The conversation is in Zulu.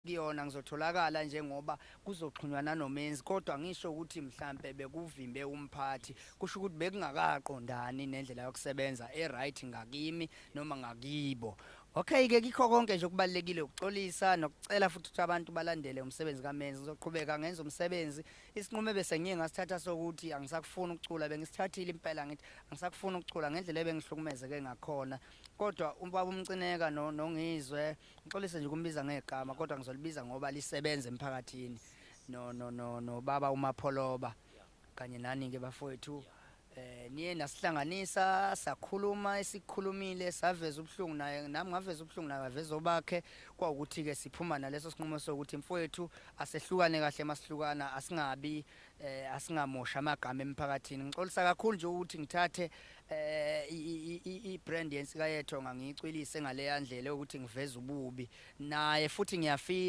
kuyona ngizotholakala njengoba kuzoxhunywa noMenzi kodwa ngisho ukuthi mhlambe bekuvimbe umphathi kusho ukuthi bekungakaqondani nendlela yokusebenza eright ngakimi noma ngakibo. Okay ke kikho konke nje okubalekile ukuxolisa nokucela futhi ukuthi abantu balandele umsebenzi kaMenzi ngizoqhubeka ngenza umsebenzi isinqumo bese ngiye ngasithatha sokuthi angisakufuni ukucula bengisithathile impela ngithi angisakufuni ukucula ngendlela ebengihlukumezeke ngakhona kodwa ubaba uMcineka noNgizwe ngixolise nje ukumbiza ngegama kodwa ngizolibiza ngoba lisebenza emphakathini no baba uMapholoba kanye nani ke bafowethu niye nasihlanganisa sakhuluma esikhulumile saveza ubuhlungu naye nami ngaveza ubuhlungu naye waveza obakhe kwaukuthi ke siphuma naleso sinqumo sokuthi mfowethu asehlukane kahle masihlukana asingabi asingamosha amagama emphakathini ngixolisa kakhulu nje ukuthi ngithathe ibrand yensika yethu ngangicwilise ngale yandlela ukuthi ngiveze ububi naye futhi ngiyafisa